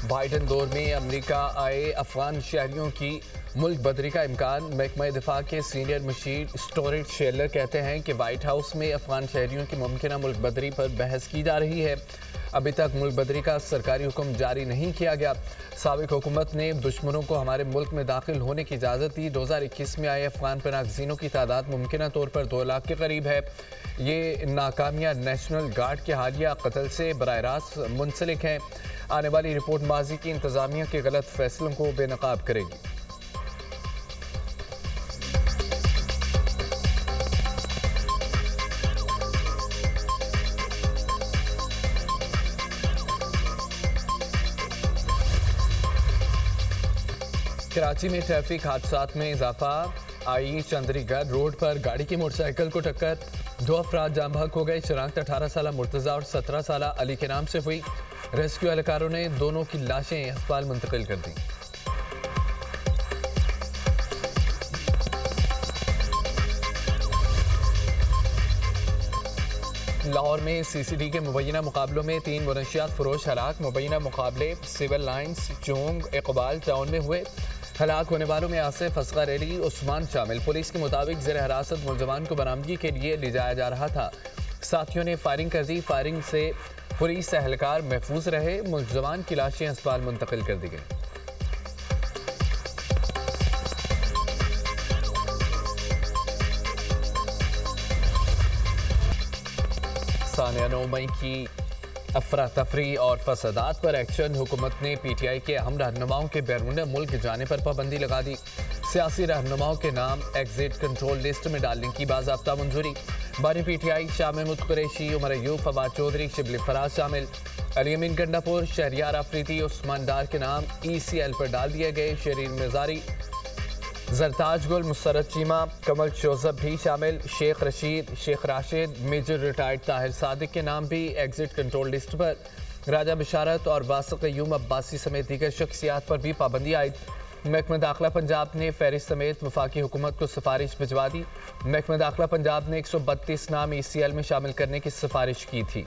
Biden दौर में America आए अफगान शहरियों की मुल्क बदरी का इम्कान। महकमा दिफा के सीनियर मशीर स्टोरेज शेलर कहते हैं कि वाइट हाउस में अफगान शहरियों की मुमकिन मुल्क बदरी पर बहस की जा रही है। अभी तक मुल्क बदरी का सरकारी हुक्म जारी नहीं किया गया। साबिक हुकूमत ने दुश्मनों को हमारे मुल्क में दाखिल होने की इजाज़त दी। 2021 में आए अफगान पनागज़ीनों की तादाद मुमकिन तौर पर 2 लाख के करीब है। ये नाकामियाँ नेशनल गार्ड के हालिया कत्ल से बराह रास्त मुंसलिक हैं। आने वाली रिपोर्ट माजी की इंतज़ामिया के गलत फैसलों को बेनकाब करेगी। कराची में ट्रैफिक हादसात में इजाफा। आई चंद्रीगढ़ रोड पर गाड़ी की मोटरसाइकिल को टक्कर, 2 अफराद जाम बहक हो गए। शनाख्त 18 साल मुर्तज़ा और 17 साल अली के नाम से हुई। रेस्क्यू एहलकारों ने दोनों की लाशें अस्पताल मुंतकिल कर दी। लाहौर में CCD के मुबैना मुकाबलों में 3 मुनशियात फरोश हलाक। मुबैना मुकाबले सिविल लाइन्स चोंग इकबाल टाउन में हुए। हलाक होने वालों में आसिफ असगर अली उस्मान शामिल। पुलिस के मुताबिक ज़ेर हिरासत मुलजमान को बरामदगी के लिए ले जाया जा रहा था। साथियों ने फायरिंग कर दी। फायरिंग से पुलिस एहलकार महफूज रहे। मुलजमान की लाशें अस्पताल मुंतकिल कर दी गई। सानिया 9 मई की अफरा तफरी और फसादात पर एक्शन। हुकूमत ने PTI के अहम रहनुमाओं के बैरून मुल्क जाने पर पाबंदी लगा दी। सियासी रहनुमाओं के नाम एग्जिट कंट्रोल लिस्ट में डालने की बाज़ाब्ता मंजूरी। बानी PTI शाह महमूद कुरैशी, उमर अयूब, फवाद चौधरी, शिबली फराज शामिल। अली अमीन गंडापुर, शहरियार आफरीदी, उस्मान डार के नाम ECL पर डाल दिए गए। शरीर मिजारी, जरताज गुल, मुसरत चीमा, कमल जोसेफ भी शामिल। शेख रशीद, शेख राशिद, मेजर रिटायर्ड ताहिर सादिक के नाम भी एग्जिट कंट्रोल लिस्ट पर। राजा बिशारत और वासिक यूम अब्बासी समेत दीगर शख्सियात पर भी पाबंदी आयद। महकमा दाखिला पंजाब ने फहरिस्त समेत वफाकी हुकूमत को सिफारिश भिजवा दी। महकमा दाखिला पंजाब ने 132 नाम ECL में शामिल करने की सिफारिश की थी।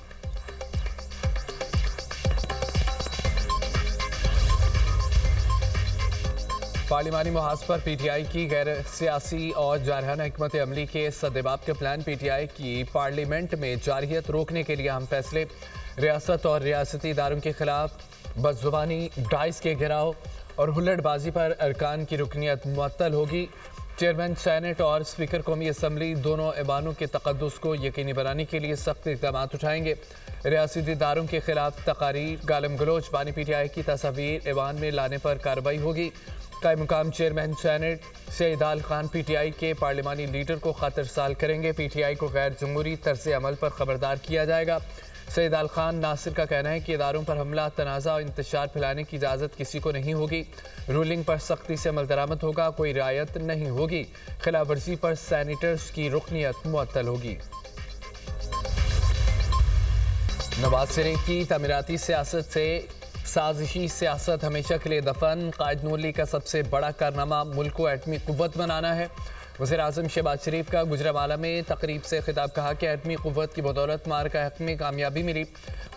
पार्लिमानी मुहाज पर PTI की गैर सियासी और जारहाना हिकमत अमली के सद्देबाब के प्लान। PTI की पार्लियामेंट में जारहियत रोकने के लिए अहम फैसले। रियासत और रियासती इदारों के खिलाफ बदजुबानी, डाइस के घेराव और हुल्लड़बाजी पर अरकान की रुकनीत मुअत्तल होगी। चेयरमैन सेनेट और स्पीकर कौमी असम्बली दोनों ऐवानों के तकद्दुस को यकीनी बनाने के लिए सख्त इक़दाम उठाएंगे। रियासती इदारों के खिलाफ तकारीर, गालम गलोच, बानी PTI की तस्वीर ऐवान में लाने पर कार्रवाई होगी। कायम मुकाम चेयरमैन सेनेट सईद आल खान PTI के पार्लिमानी लीडर को खतरसाल करेंगे। PTI को गैर जमहूरी तर्ज अमल पर खबरदार किया जाएगा। सईद आल खान नासिर का कहना है कि इदारों पर हमला, तनाज़ा और इंतशार फैलाने की इजाज़त किसी को नहीं होगी। रूलिंग पर सख्ती से अमल दरामद होगा, कोई रियायत नहीं होगी। खिलाफ वर्जी पर सैनिटर्स की रुकनीत मुअत्तल होगी। नवाज शरीफ की तमीराती सियासत से साजिशी सियासत हमेशा के लिए दफन। कायद नून लीग का सबसे बड़ा कारनामा मुल्क को एटमी कुव्वत बनाना है। वज़ीर आज़म शहबाज शरीफ का गुजरांवाला में तकरीब से खिताब, कहा कि एटमी कुव्वत की बदौलत मार्का हक में कामयाबी मिली।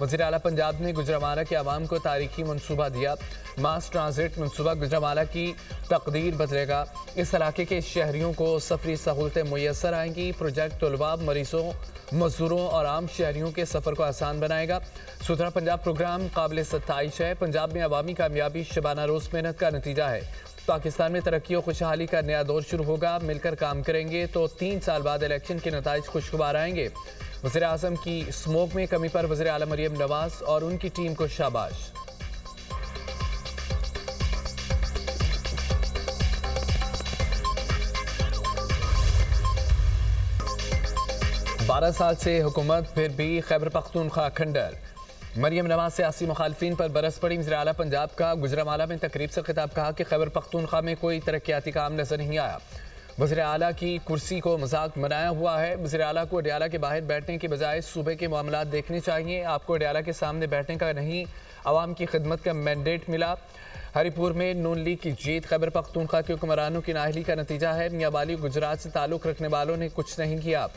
वज़ीर आला पंजाब ने गुजरांवाला के अवाम को तारीखी मनसूबा दिया। मास ट्रांजिट मनसूबा गुजरांवाला की तकदीर बदलेगा। इस इलाके के शहरियों को सफरी सहूलतें मुयसर आएंगी। प्रोजेक्ट तलबा, मरीजों, मजदूरों और आम शहरियों के सफ़र को आसान बनाएगा। सुथरा पंजाब प्रोग्राम काबिल सत्ताइश है। पंजाब में अवामी कामयाबी शबाना रोज़ मेहनत का नतीजा है। पाकिस्तान में तरक्की और खुशहाली का नया दौर शुरू होगा। मिलकर काम करेंगे तो 3 साल बाद इलेक्शन के नताइज खुशगवार आएंगे। वज़ीर आज़म की स्मोक में कमी पर वज़ीर आला मरियम नवाज और उनकी टीम को शाबाश। बारह साल से हुकूमत, फिर भी खैबर पख्तूनख्वा खंडर। मरियम नवाज सियासी मुखालफिन पर बरस पड़ी। वज़ीर आला पंजाब का गुजरांवाला में तकरीब से खिताब, कहा कि खैबर पख्तूनख्वा में कोई तरक्याती काम नजर नहीं आया। वज़ीर आला की कुर्सी को मजाक बनाया हुआ है। वज़ीर आला को अडियाला के बाहर बैठने की बजाय सूबे के मामलात देखने चाहिए। आपको अडियाला के सामने बैठने का नहीं, आवाम की खिदमत का मैंडेट मिला। हरिपुर में नून लीग की जीत खैबर पख्तूनख्वा के हुक्मरानों की नाअहली का नतीजा है। मियां वाली गुजरात से ताल्लुक़ रखने वालों ने कुछ नहीं किया।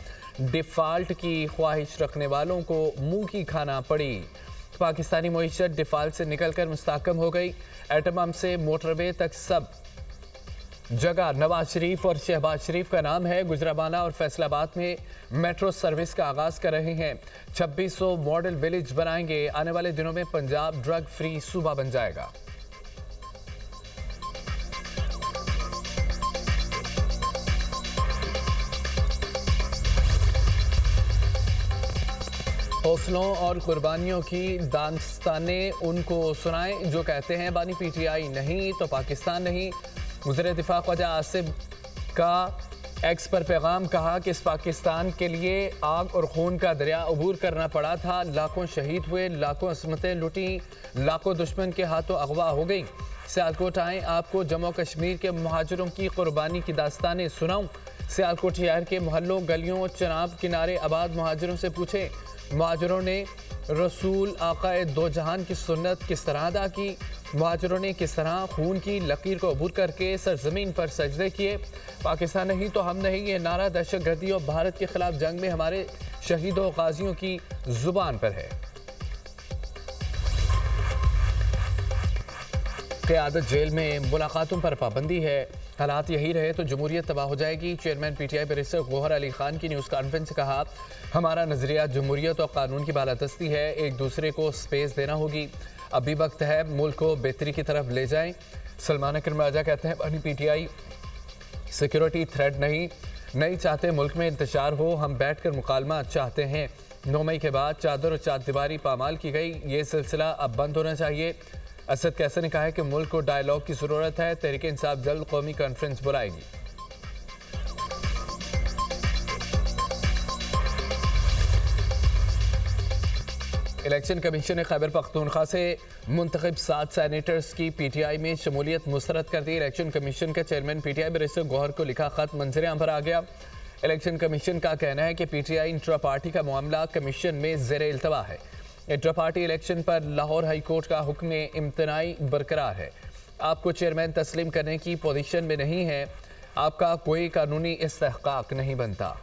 डिफ़ाल्ट की ख्वाहिश रखने वालों को मुंह की खाना पड़ी। पाकिस्तानी मईशत डिफाल्ट से निकलकर मुस्तहकम हो गई। एटम बम से मोटरवे तक सब जगह नवाज शरीफ और शहबाज शरीफ का नाम है। गुजराबाना और फैसलाबाद में मेट्रो सर्विस का आगाज कर रहे हैं। 2600 मॉडल विलेज बनाएंगे। आने वाले दिनों में पंजाब ड्रग फ्री सूबा बन जाएगा। हौसलों और कुर्बानियों की दास्तानें उनको सुनाएं जो कहते हैं बानी पीटीआई नहीं तो पाकिस्तान नहीं। वज़ीर दिफा ख्वाजा आसिफ का एक्स पर पैगाम, कहा कि इस पाकिस्तान के लिए आग और खून का दरिया अबूर करना पड़ा था। लाखों शहीद हुए, लाखों असमतें लुटी, लाखों दुश्मन के हाथों अगवा हो गई। सियालकोट आएँ, आपको जम्मू कश्मीर के मुहाजिरों की कुर्बानी की दास्तानें सुनाऊं। सियालकोट शहर के मोहल्लों गलियों चनाब किनारे आबाद मुहाजिरों से पूछे, मुहाजिरों ने रसूल आकाए दो जहान की सुन्नत किस तरह अदा की। मुहाजिरों ने किस तरह खून की लकीर को अबूर करके सरजमीन पर सजदे किए। पाकिस्तान नहीं तो हम नहीं, ये नारा दहशतगर्दी और भारत के खिलाफ जंग में हमारे शहीदों गाजियों की जुबान पर है। क़यादत जेल में मुलाकातों पर पाबंदी है। हालात यही रहे तो जमहूरियत तबाह हो जाएगी। चेयरमैन पीटीआई बैरिस्टर गौहर अली खान की न्यूज़ कॉन्फ्रेंस से कहा, हमारा नजरिया जमहूरियत और कानून की बालादस्ती है, एक दूसरे को स्पेस देना होगी। अभी वक्त है मुल्क को बेहतरी की तरफ ले जाएं। सलमान अकरम राजा कहते हैं अपनी पीटीआई सिक्योरिटी थ्रेट नहीं चाहते, मुल्क में इंतशार हो, हम बैठ कर मुकालमा चाहते हैं। 9 मई के बाद चादर और चारदीवारी पामाल की गई, ये सिलसिला अब बंद होना चाहिए। असद कैसर ने कहा है कि मुल्क को डायलॉग की ज़रूरत है, तहरीक इंसाफ जल्द कौमी कॉन्फ्रेंस बुलाएगी। इलेक्शन कमीशन ने खैबर पख्तूनख्वा से मुंतखब 7 सैनेटर्स की पीटीआई में शमूलियत मुस्तरद कर दी। इलेक्शन कमीशन के चेयरमैन पीटीआई बैरिस्टर गौहर को लिखा खत मंजर-ए-आम पर आ गया। इलेक्शन कमीशन का कहना है कि पीटीआई इंट्रा पार्टी का मामला कमीशन में ज़ेरे इल्तवा है। इंट्रा पार्टी इलेक्शन पर लाहौर हाई कोर्ट का हुक्म इम्तनाई बरकरार है। आपको चेयरमैन तस्लीम करने की पोजीशन में नहीं है, आपका कोई कानूनी इस्तेहकाक नहीं बनता।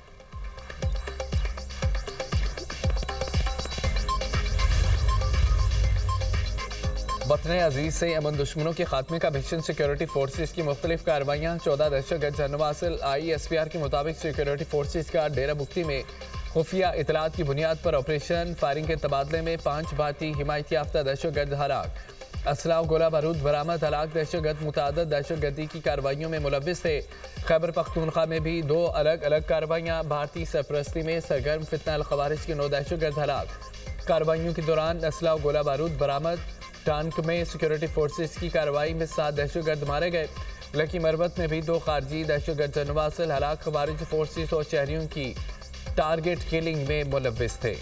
वतन अजीज से अमन दुश्मनों के खात्मे का मिशन सिक्योरिटी फोर्सेज की मुख्तलिफ कार्रवाइयाँ। 14 दहशतगर्द जानव हासिल। ISPR के मुताबिक सिक्योरिटी फोर्सेज का डेरा मुफ्ती में खुफिया इतलात की बुनियाद पर ऑपरेशन फायरिंग के तबादले में 5 भारतीय हिमायत याफ्ता दहशतगर्द हलाक। असला और गोला बारूद बरामद। हलाक दहशतगर्द मुतादद दहशतगर्दी की कार्रवाइयों में मुलव्विस थे। खैबर पख्तूनख्वा में भी 2 अलग अलग कार्रवाइयाँ। भारतीय सरपरस्ती में सरगर्म फितना अल खवारिज के 9 दहशतगर्द हलाक। कार्रवाइयों के दौरान असला और गोला बारूद बरामद। टांक में सिक्योरिटी फोर्सेज की कार्रवाई में 7 दहशतगर्द मारे गए। लकी मरबत में भी 2 खारजी दहशतगर्द जानव हासिल। हलाक खवारिज फोर्सेज और शहरियों की टारगेट किलिंग में मुलव्विस थे।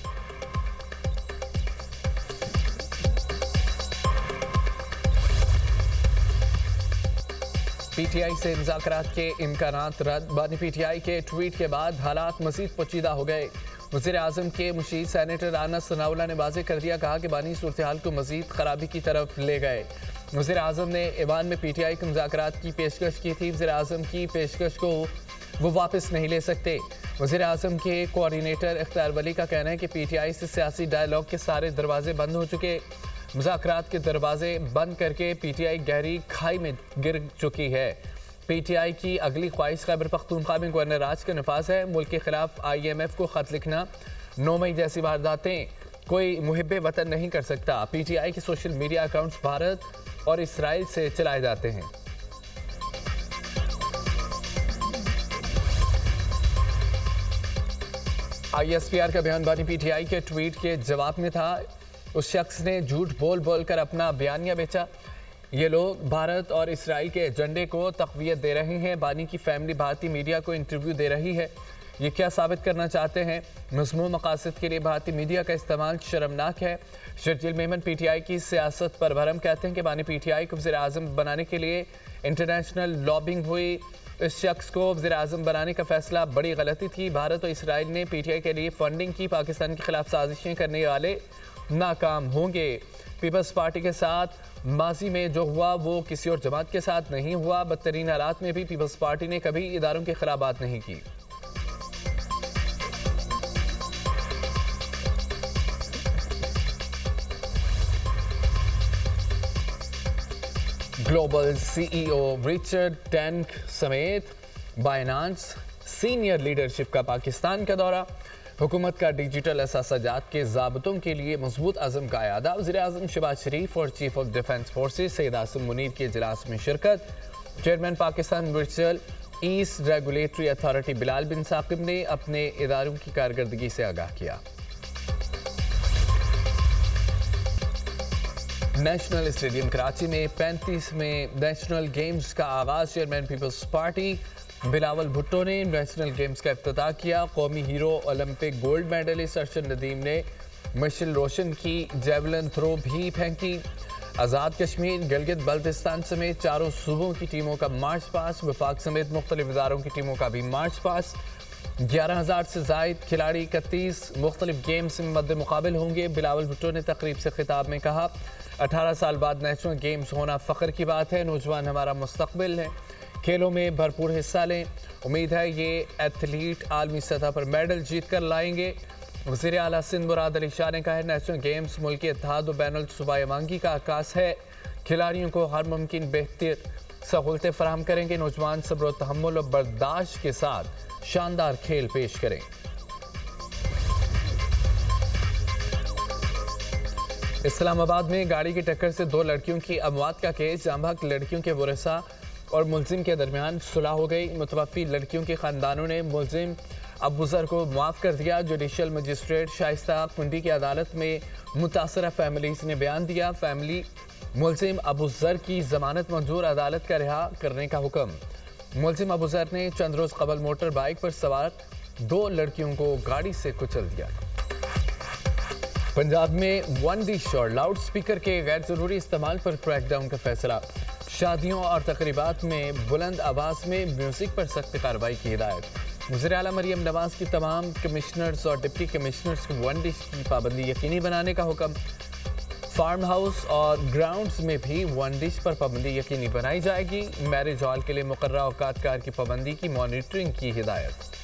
पीटीआई से मुज़ाकरात के इम्कानात रद्द। बानी पीटीआई के ट्वीट के बाद हालात मज़ीद पेचीदा हो गए। वज़ीर आज़म के मुशीर सैनेटर राना सनाउल्लाह ने वाज़ेह कर दिया, कहा कि बानी सूरत हाल को मज़ीद खराबी की तरफ ले गए। वज़ीर आज़म ने ईवान में पीटीआई के मुज़ाकरात की पेशकश की थी। वज़ीर आज़म की पेशकश को वो वापस नहीं ले सकते। वज़ीर आज़म के कोऑर्डिनेटर इख्तियार वली का कहना है कि पीटीआई से सियासी डायलॉग के सारे दरवाजे बंद हो चुके। मुज़ाकरात के दरवाजे बंद करके पीटीआई गहरी खाई में गिर चुकी है। पीटीआई की अगली ख्वाहिश खैबर पख्तूनख्वा में गवर्नर राज का नफाज है। मुल्क के खिलाफ IMF को खत लिखना। 9 मई जैसी वारदातें कोई मुहिब्बे वतन नहीं कर सकता। पीटीआई के सोशल मीडिया अकाउंट्स भारत और इसराइल से चलाए जाते हैं। ISPR का बयान बानी पीटीआई के ट्वीट के जवाब में था। उस शख्स ने झूठ बोल बोल कर अपना बयानिया बेचा। ये लोग भारत और इसराइल के एजेंडे को तक़वियत दे रहे हैं। बानी की फैमिली भारतीय मीडिया को इंटरव्यू दे रही है। ये क्या साबित करना चाहते हैं? मज़मूम मकासद के लिए भारतीय मीडिया का इस्तेमाल शर्मनाक है। शर्जील मेमन पीटीआई की सियासत पर भरम कहते हैं कि बानी पीटीआई को वज़ीर आज़म बनाने के लिए इंटरनेशनल लॉबिंग हुई। इस शख्स को वज़ीर आज़म बनाने का फैसला बड़ी गलती थी। भारत और इसराइल ने पीटीआई के लिए फंडिंग की। पाकिस्तान के खिलाफ साजिशें करने वाले नाकाम होंगे। पीपल्स पार्टी के साथ माजी में जो हुआ वो किसी और जमात के साथ नहीं हुआ। बदतरीन हालात में भी पीपल्स पार्टी ने कभी इदारों के खिलाफ बात नहीं की। ग्लोबल सीईओ रिचर्ड टैंक समेत बायनांस सीनियर लीडरशिप का पाकिस्तान का दौरा। हुकूमत का डिजिटल असासाजात के ज़ाबतों के लिए मजबूत अज़म का अयादा। वज़ीर-ए-आज़म शहबाज शरीफ और chief of defence forces Syed Asim Munir के इजलास में शिरकत। Chairman Pakistan virtual asset regulatory authority Bilal bin Saqib ने अपने इदारों की कारकर्दगी से आगाह किया। नेशनल स्टेडियम कराची में 35वें नेशनल गेम्स का आगाज। चेयरमैन पीपल्स पार्टी बिलावल भुट्टो ने नेशनल गेम्स का इफ्तिताह किया। कौमी hero Olympic gold medallist Arshad Nadeem ने मशाल रोशन की। जेवलिन थ्रो भी फेंकी। आज़ाद कश्मीर गिलगित बल्तिस्तान समेत चारों सूबों की टीमों का मार्च पास। वफाक समेत मुख्तलिफ इदारों की टीमों का भी मार्च पास। 11,000 से जायद खिलाड़ी 31 मुख्तलिफ गेम्स में मद्दे मुकाबिल होंगे। बिलावल भुट्टो ने तकरीब से खिताब में कहा, 18 साल बाद नेशनल गेम्स होना फ़ख्र की बात है। नौजवान हमारा मुस्तकबिल है, खेलों में भरपूर हिस्सा लें। उम्मीद है ये एथलीट आलमी सतह पर मेडल जीत कर लाएंगे। वज़ीर आला सिंध मुराद अली शाह ने कहा है, नेशनल गेम्स मुल्की इत्तेहाद और बैनुल सूबाई मांगी का आकाश है। खिलाड़ियों को हर मुमकिन बेहतर सहूलतें फराहम करेंगे। नौजवान सब्र और तहम्मुल और बर्दाश्त के साथ शानदार खेल पेश करें। इस्लामाबाद में गाड़ी की टक्कर से 2 लड़कियों की अमवात का केस। जांबाग लड़कियों के वरसा और मुलजिम के दरमियान सुलह हो गई। मुतवफ़ी लड़कियों के ख़ानदानों ने मुलजिम अबूज़र को माफ़ कर दिया। जुडिशल मजिस्ट्रेट शाइस्ता कुंडी की अदालत में मुतासरा फैमिलीज़ ने बयान दिया। फैमिली मुलजिम अबूज़र की ज़मानत मंजूर, अदालत का रिहा करने का हुक्म। मुलजिम अबूज़र ने चंद रोज़ कबल मोटर बाइक पर सवार 2 लड़कियों को गाड़ी से कुचल दिया। पंजाब में वन डिश और लाउड स्पीकर के गैर ज़रूरी इस्तेमाल पर क्रैकडाउन का फैसला। शादियों और तकरीबात में बुलंद आवाज़ में म्यूज़िक पर सख्त कार्रवाई की हिदायत। वज़ीर आला मरियम नवाज़ की तमाम कमिश्नर्स और डिप्टी कमिश्नर्स को वन डिश की पाबंदी यकीनी बनाने का हुक्म। फार्म हाउस और ग्राउंड्स में भी वन डिश पर पाबंदी यकीनी बनाई जाएगी। मैरिज हॉल के लिए मुकर्रर औकात कार की पाबंदी की मॉनिटरिंग की हिदायत।